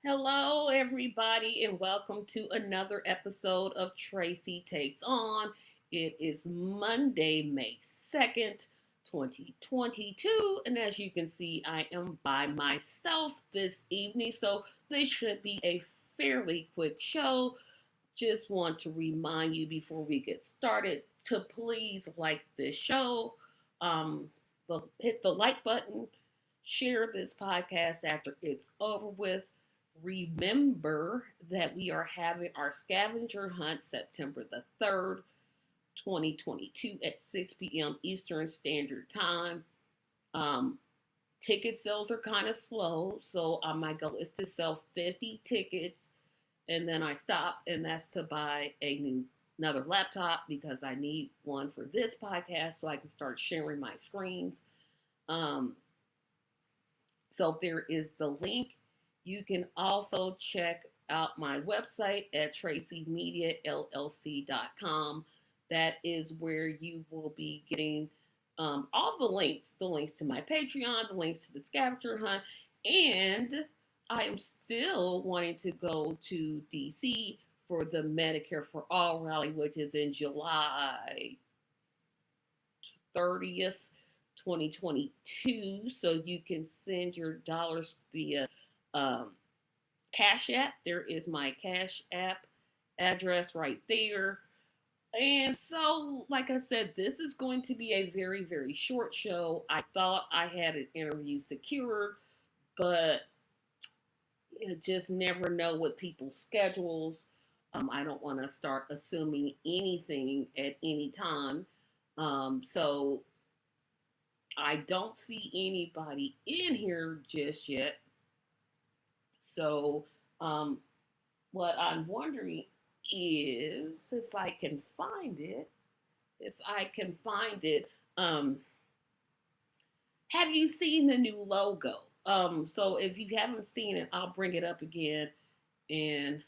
Hello, everybody, and welcome to another episode of Tracy Takes On. It is Monday, May 2nd, 2022, and as you can see, I am by myself this evening, so this should be a fairly quick show. Just want to remind you before we get started to please like this show, hit the like button, share this podcast after it's over with. Remember that we are having our scavenger hunt September the 3rd, 2022 at 6 p.m. Eastern Standard Time. Um, Ticket sales are kind of slow, so my goal is to sell 50 tickets and then I stop, and that's to buy another laptop because I need one for this podcast so I can start sharing my screens. Um, so there is the link. You can also check out my website at tracymediallc.com. That is where you will be getting all the links to my Patreon, the links to the scavenger hunt, and I am still wanting to go to DC for the Medicare for All rally, which is in July 30th, 2022. So you can send your dollars via um, Cash App. There is my Cash App address right there. And so, like I said, this is going to be a very, very short show. I thought I had an interview secured, but you just never know with people's schedules. I don't want to start assuming anything at any time. So I don't see anybody in here just yet. So what I'm wondering is if I can find it. If I can find it. Have you seen the new logo? So if you haven't seen it, I'll bring it up again and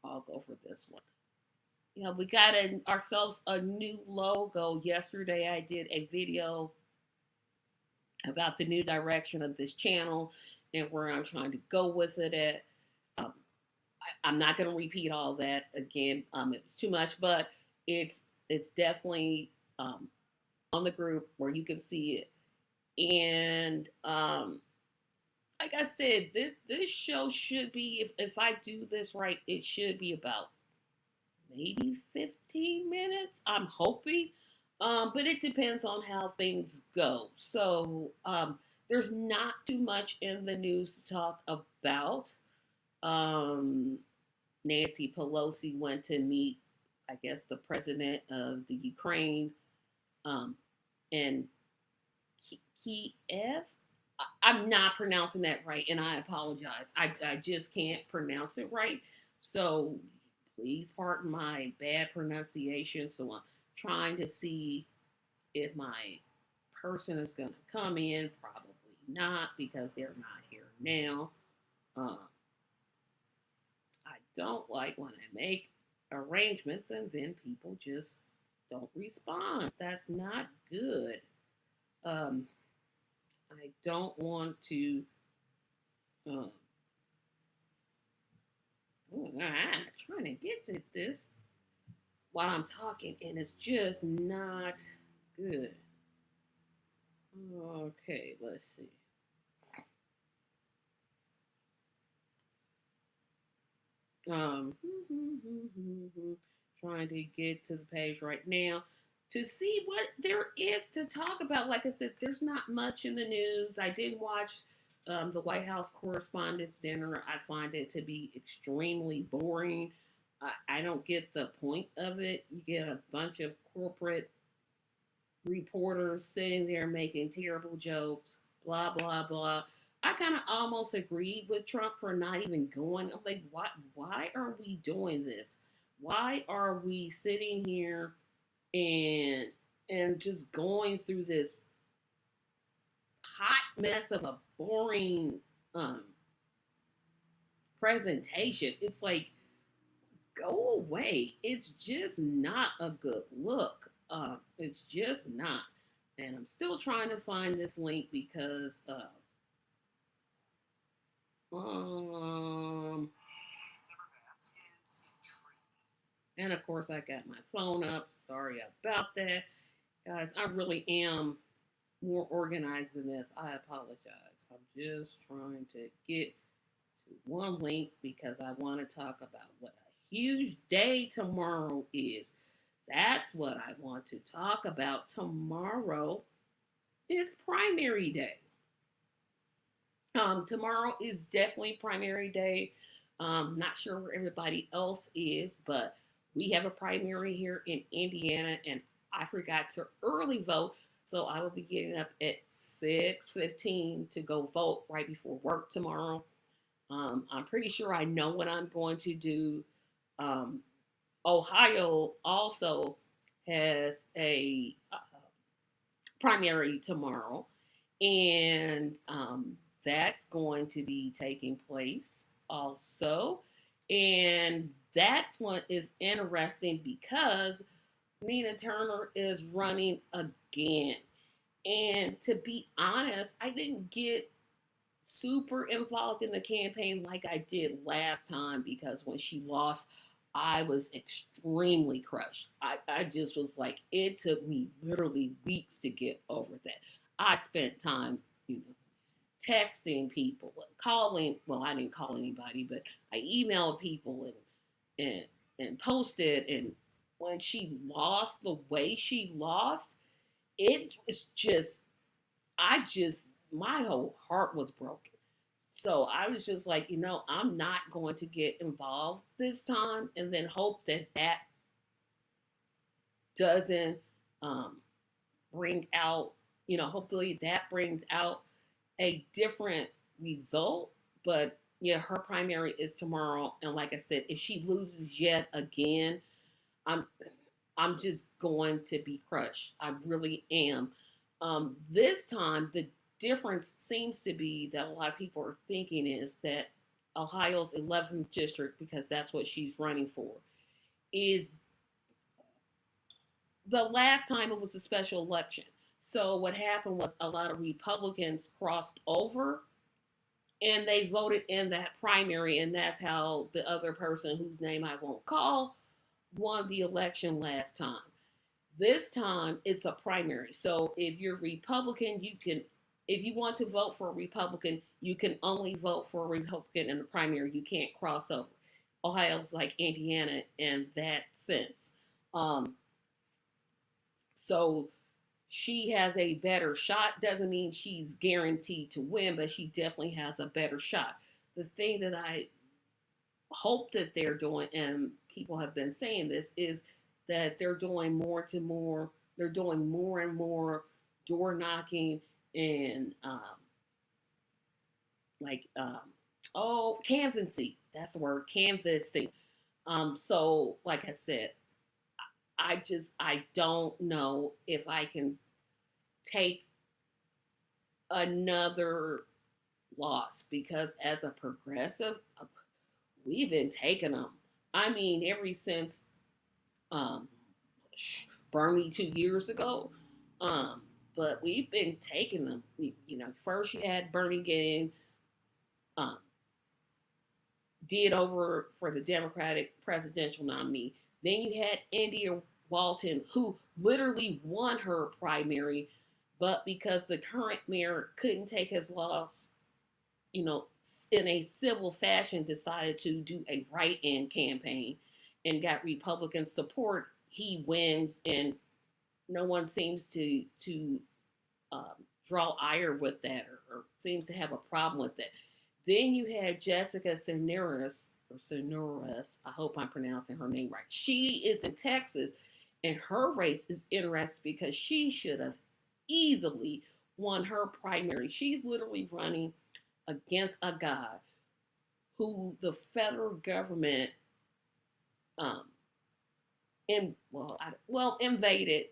I'll go for this one. We got ourselves a new logo. Yesterday I did a video about the new direction of this channel and where I'm trying to go with it at. I'm not going to repeat all that again. It was too much, but it's definitely on the group where you can see it. And like I said, this show should be, if I do this right, it should be about maybe 15 minutes. I'm hoping. But it depends on how things go. So there's not too much in the news to talk about. Nancy Pelosi went to meet, I guess, the president of the Ukraine and Kiev. I'm not pronouncing that right, and I apologize. I just can't pronounce it right. So please pardon my bad pronunciation. So I'm trying to see if my person is going to come in. Probably not because they're not here now. I don't like when I make arrangements and then people just don't respond. That's not good. I don't want to. I'm trying to get to this while I'm talking, and it's just not good. Okay, let's see. Um, Trying to get to the page right now to see what there is to talk about. Like I said, there's not much in the news. I did watch the White House Correspondents' Dinner. I find it to be extremely boring. I don't get the point of it. You get a bunch of corporate reporters sitting there making terrible jokes, blah, blah, blah. I kind of almost agreed with Trump for not even going. I'm like, why are we doing this? Why are we sitting here and just going through this hot mess of a boring presentation? It's like, go away. It's just not a good look. It's just not. And I'm still trying to find this link because Um, and of course, I got my phone up. Sorry about that, guys. I really am more organized than this. I apologize. I'm just trying to get to one link because I want to talk about what a huge day tomorrow is. That's what I want to talk about. Tomorrow is primary day. Tomorrow is definitely primary day. Not sure where everybody else is, but we have a primary here in Indiana, and I forgot to early vote, so I will be getting up at 6:15 to go vote right before work tomorrow. I'm pretty sure I know what I'm going to do. Um, Ohio also has a primary tomorrow, and that's going to be taking place also. And that's what is interesting because Nina Turner is running again. And to be honest, I didn't get super involved in the campaign like I did last time because when she lost, I was extremely crushed. I just was like, it took me literally weeks to get over that. I spent time, you know, texting people, calling. Well, I didn't call anybody, but I emailed people and and posted. And when she lost the way she lost, it was just I just my whole heart was broken. So I was just like, I'm not going to get involved this time, and then hope that that doesn't um, bring out, hopefully that brings out a different result. But yeah, her primary is tomorrow, and like I said, if she loses yet again, I'm I'm just going to be crushed. I really am. This time, the difference seems to be that a lot of people are thinking is that Ohio's 11th district, because that's what she's running for, is the last time it was a special election. So what happened was a lot of Republicans crossed over and they voted in that primary, and that's how the other person whose name I won't call won the election last time. This time it's a primary. So if you're Republican, if you want to vote for a Republican, you can only vote for a Republican in the primary. You can't cross over. Ohio's like Indiana in that sense. Um, so she has a better shot. Doesn't mean she's guaranteed to win, but she definitely has a better shot. The thing that I hope that they're doing, and people have been saying this, is that they're doing more to more. They're doing more and more door knocking and like canvassing. That's the word, canvassing. So like I said, I don't know if I can take another loss because as a progressive, we've been taking them. I mean, ever since um, Bernie 2 years ago. Um, but we've been taking them. First you had Bernie getting um, did over for the Democratic presidential nominee. Then you had India Walton, who literally won her primary, but because the current mayor couldn't take his loss, in a civil fashion, decided to do a write-in campaign and got Republican support. He wins, and no one seems to draw ire with that or seems to have a problem with it. Then you had Jessica Soneras, or Sonoras. I hope I'm pronouncing her name right. She is in Texas, and her race is interesting because she should have easily won her primary. She's literally running against a guy who the federal government um, invaded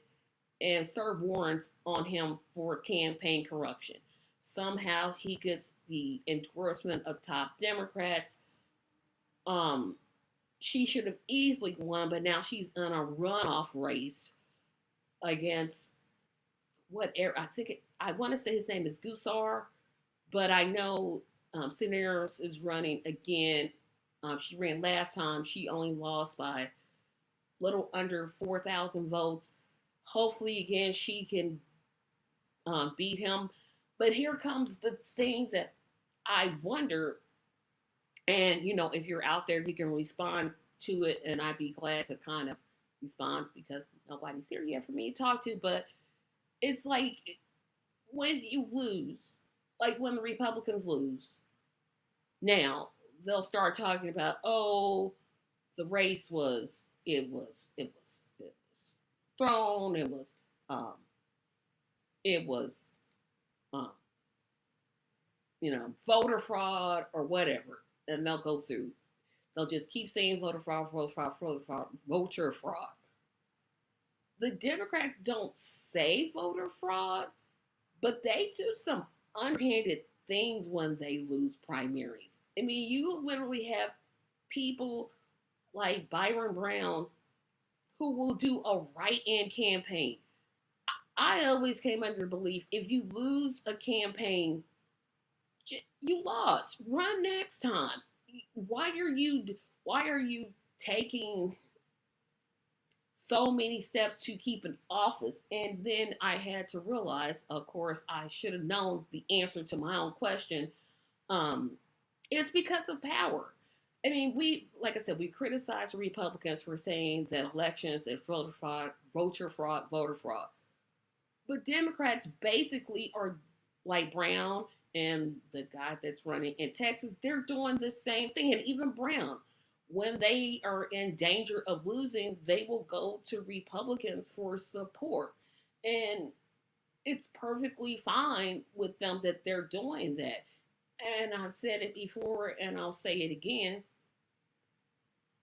and served warrants on him for campaign corruption. Somehow he gets the endorsement of top Democrats. Um, she should have easily won, but now she's in a runoff race against I want to say his name is Gusar, but I know Cisneros is running again. She ran last time. She only lost by little under 4,000 votes. Hopefully, again, she can beat him. But here comes the thing that I wonder, and if you're out there, you can respond to it, and I'd be glad to kind of respond because nobody's here yet for me to talk to. But it's like when you lose, like when the Republicans lose, now they'll start talking about, oh, the race was thrown, um it was um voter fraud or whatever, and they'll go through. They'll just keep saying voter fraud, voter fraud, voter fraud, voter fraud. The Democrats don't say voter fraud, but they do some unhanded things when they lose primaries. I mean, you literally have people like Byron Brown who will do a write-in campaign. I always came under belief if you lose a campaign, you lost. Run next time. Why are you taking so many steps to keep an office? And then I had to realize, of course, I should have known the answer to my own question. Um, it's because of power. I mean, like I said, we criticize the Republicans for saying that elections is voter fraud, voter fraud. But Democrats basically are like Brown and the guy that's running in Texas. They're doing the same thing. And even Brown, when they are in danger of losing, they will go to Republicans for support. And it's perfectly fine with them that they're doing that. And I've said it before and I'll say it again.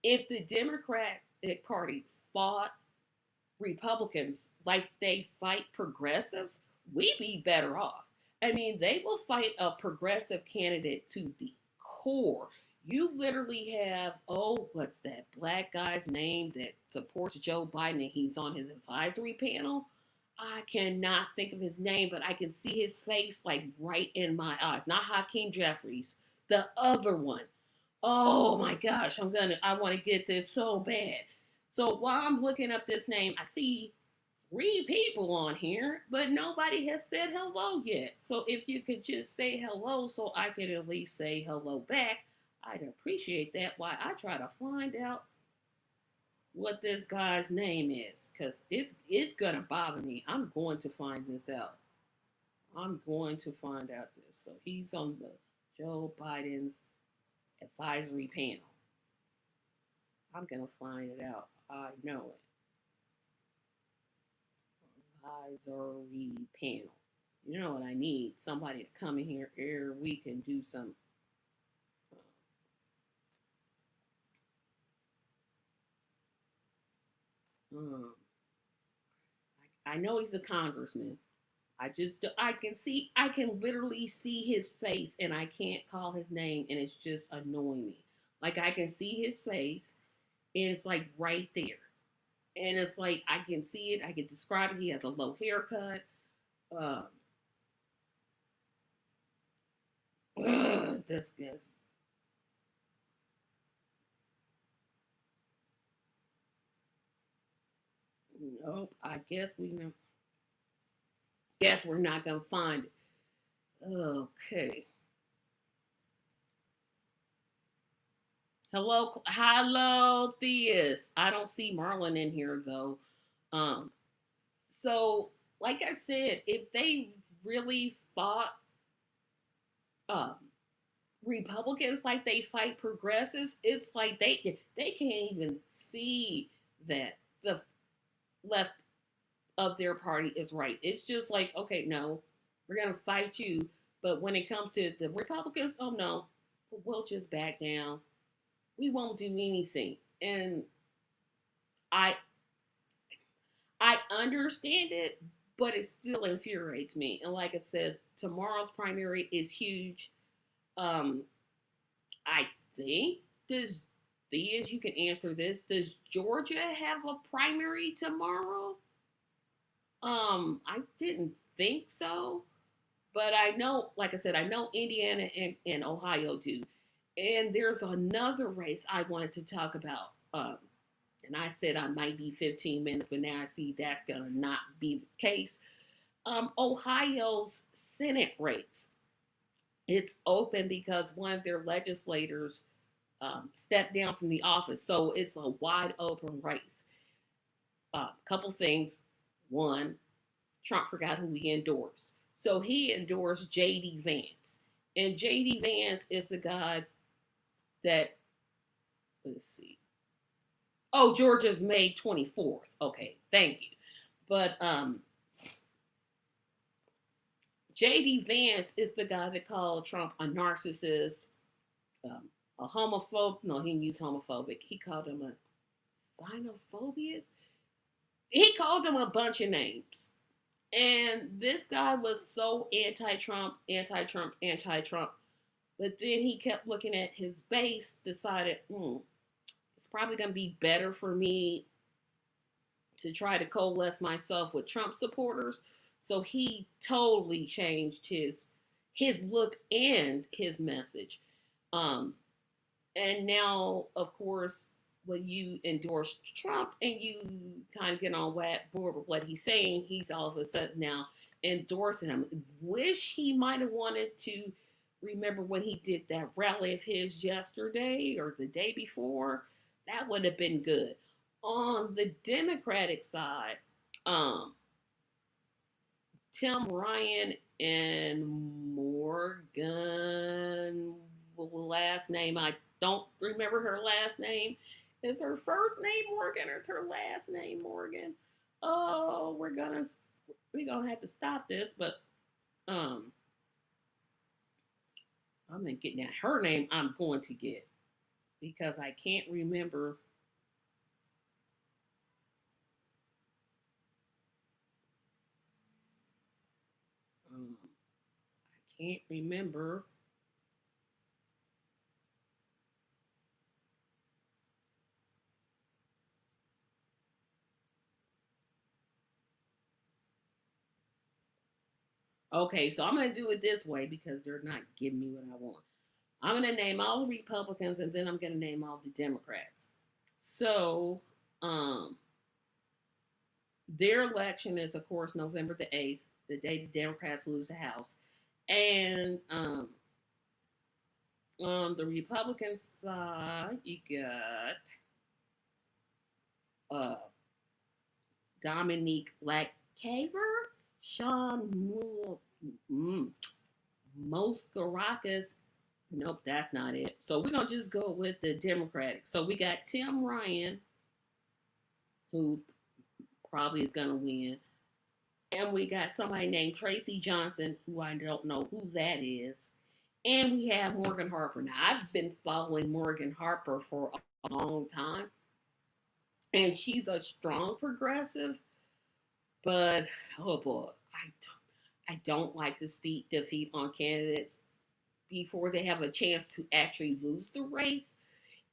If the Democratic Party fought Republicans like they fight progressives, we'd be better off. I mean, they will fight a progressive candidate to the core. You literally have, oh, what's that black guy's name that supports Joe Biden and he's on his advisory panel? I cannot think of his name, but I can see his face like right in my eyes. Not Hakeem Jeffries, the other one. Oh my gosh, I want to get this so bad. So while I'm looking up this name, I see 3 people on here, but nobody has said hello yet. So if you could just say hello so I could at least say hello back, I'd appreciate that while I try to find out what this guy's name is, because it's gonna bother me. I'm going to find this out. I'm going to find out this. So he's on the Joe Biden's advisory panel. I'm gonna find it out. I know it. Advisory panel. You know what I need? Somebody to come in here every week and do some. Um, I know he's a congressman. I can literally see his face and I can't call his name and it's just annoying me. Like I can see his face and it's like right there. And it's like I can see it, I can describe it. He has a low haircut. Um, this guy's nope. Guess we're not gonna find it. Okay. Hello, Theus. I don't see Marlon in here though. Um, so like I said, if they really fought um Republicans like they fight progressives, it's like they can't even see that the left of their party is right. It's just like, okay, no, we're gonna fight you, but when it comes to the Republicans, oh no, we'll just back down. We won't do anything. And I I understand it, but it still infuriates me. And like I said, tomorrow's primary is huge. Um, I think does Theas, you can answer this. Does Georgia have a primary tomorrow? I didn't think so, But I know, like I said, I know Indiana and Ohio do. And there's another race I wanted to talk about. And I said I might be 15 minutes, but now I see that's going to not be the case. Ohio's Senate race. It's open because one of their legislators stepped down from the office. So it's a wide open race. Couple things. One, Trump forgot who he endorsed. So he endorsed J.D. Vance. And J.D. Vance is the guy that, let's see. Oh, Georgia's May 24th. Okay, thank you. But J.D. Vance is the guy that called Trump a narcissist, a homophobe. No, he didn't use homophobic. He called him a xenophobia. He called him a bunch of names. And this guy was so anti-Trump, anti-Trump, anti-Trump. But then he kept looking at his base, decided, it's probably going to be better for me to try to coalesce myself with Trump supporters. So he totally changed his look and his message. And now, of course, when you endorse Trump and you kind of get on board with what he's saying, he's all of a sudden now endorsing him. Wish he might have wanted to remember when he did that rally of his yesterday or the day before. That would have been good. On the Democratic side, Tim Ryan and Morgan, last name, I don't remember her last name. Is her first name Morgan or is her last name Morgan? Oh, we're gonna have to stop this, but I'm gonna get now her name. I'm going to get because I can't remember. I can't remember. Okay, so I'm going to do it this way because they're not giving me what I want. I'm going to name all the Republicans and then I'm going to name all the Democrats. So, their election is, of course, November the 8th, the day the Democrats lose the House. And on the Republican side, you got Dominique Lacaver, Sean Moscarakis. Nope, that's not it. So we're going to just go with the Democratic. So we got Tim Ryan, who probably is going to win. And we got somebody named Tracy Johnson, who I don't know who that is. And we have Morgan Harper. Now, I've been following Morgan Harper for a long time. And she's a strong progressive. But, oh boy, I don't like to speak defeat on candidates before they have a chance to actually lose the race.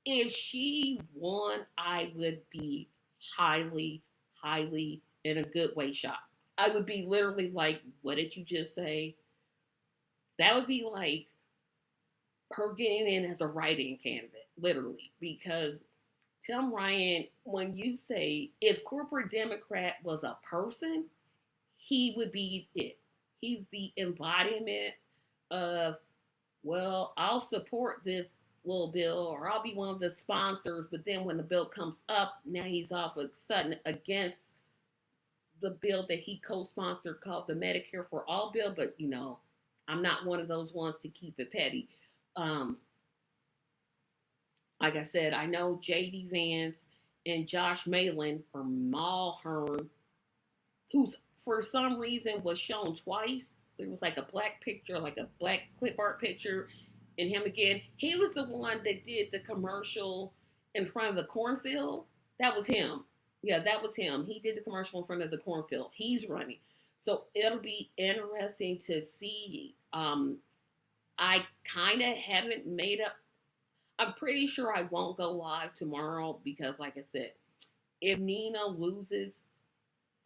If she won, I would be highly, highly, in a good way shocked. I would be literally like, what did you just say? That would be like her getting in as a write-in candidate, literally. Because Tim Ryan, when you say if corporate Democrat was a person, he would be it. He's the embodiment of, well, I'll support this little bill or I'll be one of the sponsors, but then when the bill comes up, now he's all of a sudden against the bill that he co-sponsored called the Medicare for All bill, but I'm not one of those ones to keep it petty. Like I said, I know J.D. Vance and Josh Malin or Mulhern, who's for some reason was shown twice. There was like a black picture, like a black clip art picture, and him again. He was the one that did the commercial in front of the cornfield. That was him. Yeah, that was him. He did the commercial in front of the cornfield. He's running. So it'll be interesting to see. I kind of haven't made up. I'm pretty sure I won't go live tomorrow because, like I said, if Nina loses,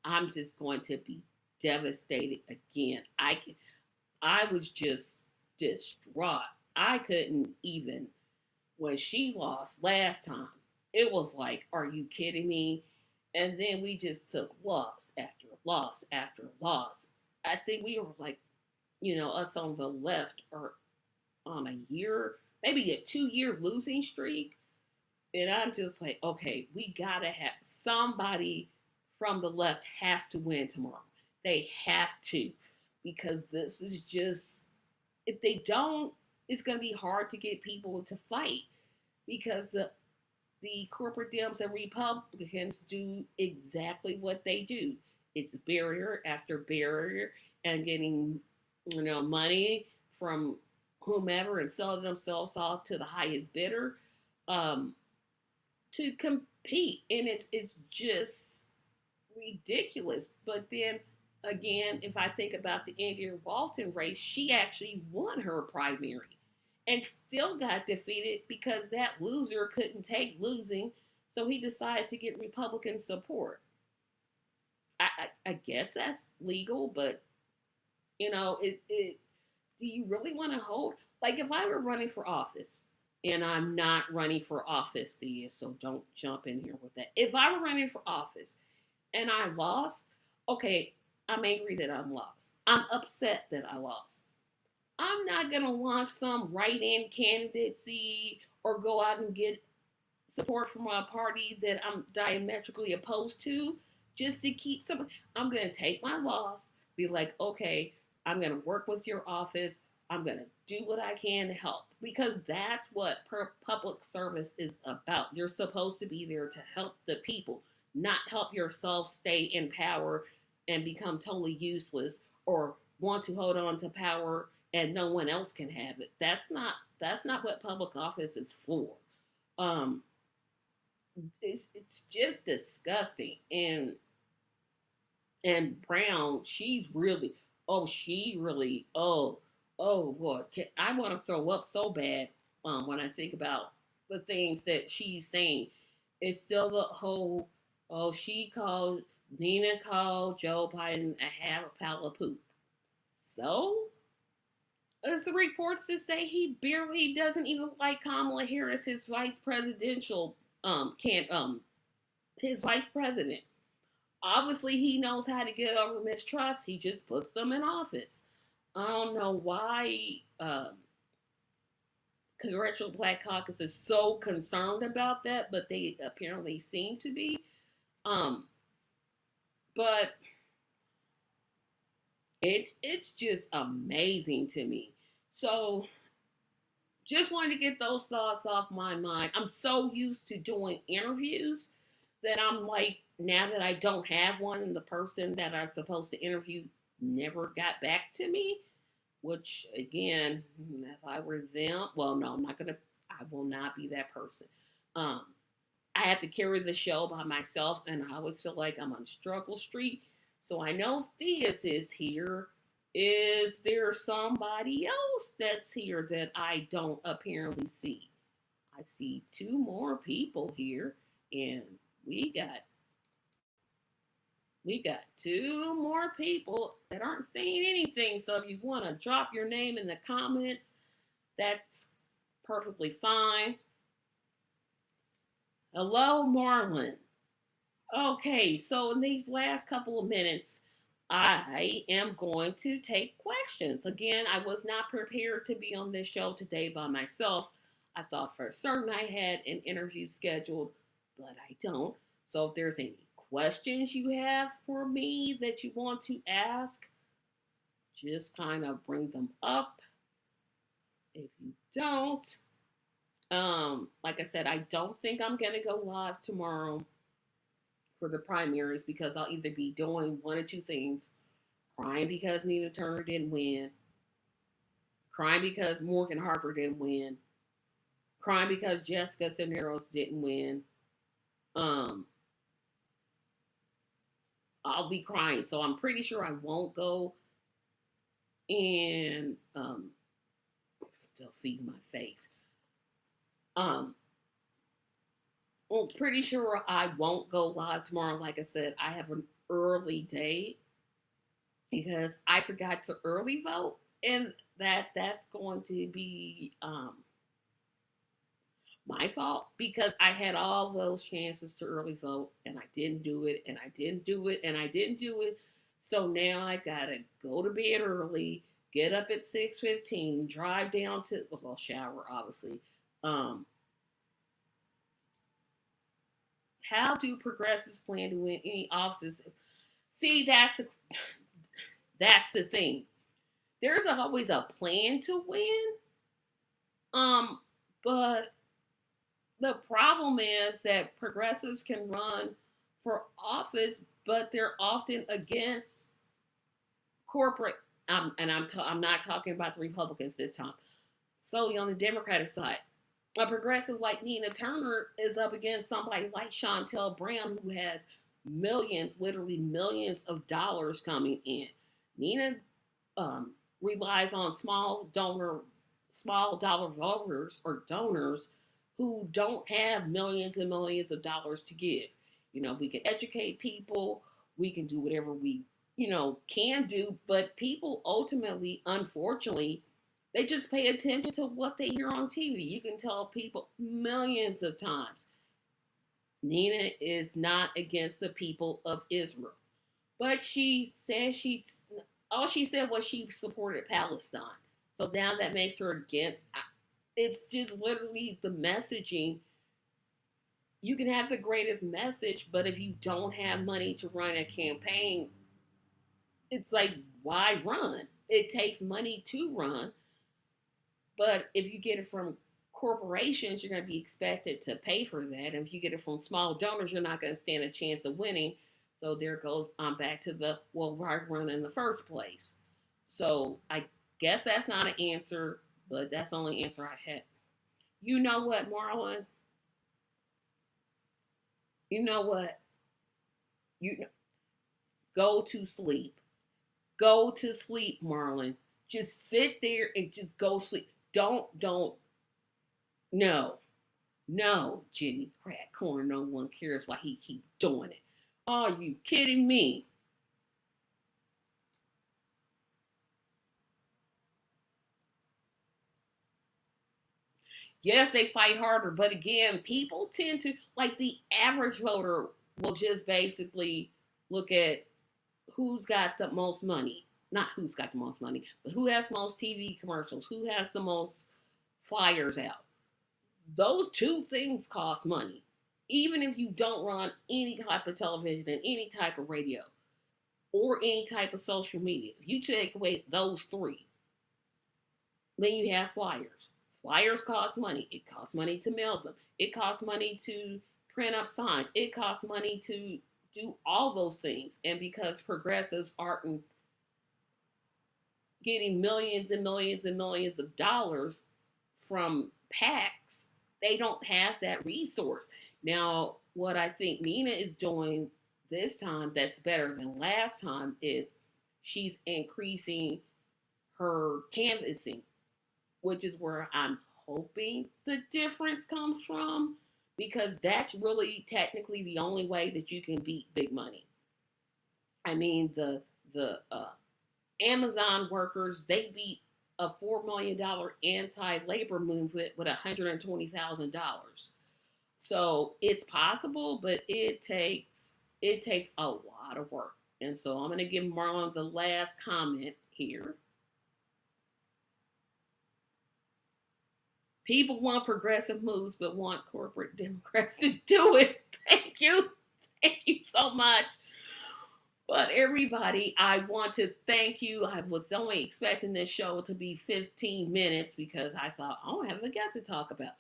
I'm just going to be devastated again. I was just distraught. I couldn't even, when she lost last time, it was like, are you kidding me? And then we just took loss after loss after loss. I think we were like, us on the left are on a year, maybe a 2 year losing streak. And I'm just like, okay, we gotta have somebody from the left has to win tomorrow. They have to, because this is just, if they don't, it's gonna be hard to get people to fight, because the corporate Dems and Republicans do exactly what they do. It's barrier after barrier, and getting money from whomever and selling themselves off to the highest bidder, um, to compete, and it's just ridiculous. But then again, if I think about the Andrea Walton race, she actually won her primary and still got defeated because that loser couldn't take losing, so he decided to get Republican support. I guess that's legal, but it do you really want to hold, like, if I were running for office, and I'm not running for office, Thea, so don't jump in here with that. If I were running for office and I lost, okay, I'm angry that I'm lost. I'm upset that I lost. I'm not gonna launch some write-in candidacy or go out and get support from a party that I'm diametrically opposed to just to keep some. I'm gonna take my loss, be like, okay, I'm gonna work with your office. I'm gonna do what I can to help, because that's what public service is about. You're supposed to be there to help the people, not help yourself stay in power and become totally useless, or want to hold on to power and no one else can have it. That's not what public office is for. Um, it's just disgusting. And Brown, she really, oh boy, I want to throw up so bad when I think about the things that she's saying. It's still the whole, oh, Nina called Joe Biden a half a pile of poop. So, as the reports that say he barely doesn't even like Kamala Harris, his vice presidential can't his vice president. Obviously, he knows how to get over mistrust. He just puts them in office. I don't know why Congressional Black Caucus is so concerned about that, but they apparently seem to be. Um, but it's just amazing to me. So just wanted to get those thoughts off my mind. I'm so used to doing interviews that I'm like, now that I don't have one, and the person that I'm supposed to interview never got back to me, which again, if I were them, well, no, I will not be that person. Um, I have to carry the show by myself, and I always feel like I'm on struggle street. So I know Theus is here. Is there somebody else that's here that I don't apparently see? I see two more people here, and we got we got two more people that aren't saying anything. So if you want to drop your name in the comments, that's perfectly fine. Hello, Marlon. Okay, so in these last couple of minutes, I am going to take questions. Again, I was not prepared to be on this show today by myself. I thought for certain I had an interview scheduled, but I don't. So if there's any questions you have for me that you want to ask, just kind of bring them up. If you don't, like I said, I don't think I'm gonna go live tomorrow for the primaries, because I'll either be doing one or two things: crying because Nina Turner didn't win, crying because Morgan Harper didn't win, crying because Jessica Cisneros didn't win. Um, I'll be crying, so I'm pretty sure I won't go. And still feeding my face. I'm pretty sure I won't go live tomorrow. Like I said, I have an early day because I forgot to early vote. and that's going to be my fault because I had all those chances to early vote and I didn't do it and I didn't do it and I didn't do it. So now I gotta go to bed early, get up at 6:15, drive down to well, shower obviously. Um, how do progressives plan to win any offices? See, that's the thing. There's always a plan to win. Um, but the problem is that progressives can run for office, but they're often against corporate. I'm not talking about the Republicans this time. Solely on the Democratic side, a progressive like Nina Turner is up against somebody like Chantel Brown, who has millions, literally millions of dollars coming in. Nina relies on small dollar voters or donors who don't have millions and millions of dollars to give. You know, we can educate people, we can do whatever we, can do, but people ultimately, unfortunately, they just pay attention to what they hear on TV. You can tell people millions of times Nina is not against the people of Israel. But she says all she said was she supported Palestine. So now that makes her against. It's just literally the messaging. You can have the greatest message, but if you don't have money to run a campaign, it's like, why run? It takes money to run. But if you get it from corporations, you're going to be expected to pay for that. And if you get it from small donors, you're not going to stand a chance of winning. So there goes, I'm back to the, well, why run in the first place? So I guess that's not an answer, but that's the only answer I had. You know what, Marlon? You know what? You go to sleep. Go to sleep, Marlon. Just sit there and just go sleep. Don't. No, no, Jimmy Crack Corn. No one cares why he keep doing it. Are you kidding me? Yes, they fight harder, but again, people tend to like the average voter will just basically look at who's got the most money. Not who's got the most money, but who has most TV commercials, who has the most flyers out. Those two things cost money. Even if you don't run any type of television and any type of radio or any type of social media, if you take away those three, then you have flyers. Flyers cost money. It costs money to mail them. It costs money to print up signs. It costs money to do all those things. And because progressives aren't getting millions and millions and millions of dollars from PACs, they don't have that resource. Now, what I think Nina is doing this time that's better than last time is she's increasing her canvassing, which is where I'm hoping the difference comes from because that's really technically the only way that you can beat big money. I mean, the Amazon workers, they beat a $4 million anti-labor movement with $120,000. So it's possible, but it takes a lot of work. And so I'm going to give Marlon the last comment here. People want progressive moves, but want corporate Democrats to do it. Thank you. Thank you so much. But everybody, I want to thank you. I was only expecting this show to be 15 minutes because I thought, I don't have a guest to talk about.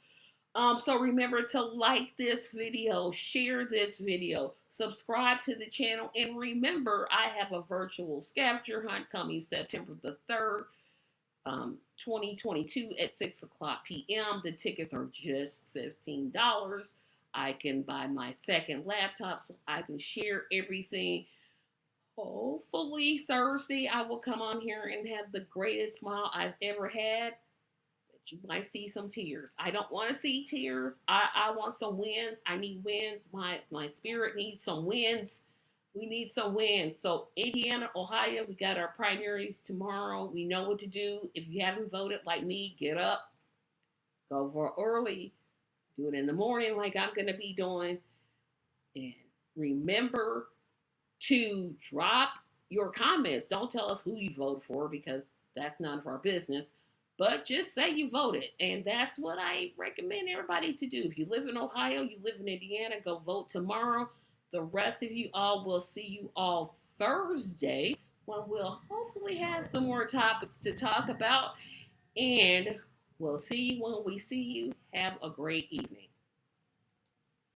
So remember to like this video, share this video, subscribe to the channel, and remember I have a virtual scavenger hunt coming September the 3rd, 2022 at 6 o'clock p.m. The tickets are just $15. I can buy my second laptop so I can share everything. Hopefully Thursday I will come on here and have the greatest smile I've ever had. But you might see some tears. I don't want to see tears. I want some wins. I need wins. My spirit needs some wins. We need some wins. So Indiana, Ohio, we got our primaries tomorrow. We know what to do. If you haven't voted like me, get up, go vote early, do it in the morning like I'm going to be doing. And remember to drop your comments. Don't tell us who you vote for because that's none of our business. But just say you voted. And that's what I recommend everybody to do. If you live in Ohio, you live in Indiana, go vote tomorrow. The rest of you all will see you all Thursday when we'll hopefully have some more topics to talk about. And we'll see you when we see you. Have a great evening.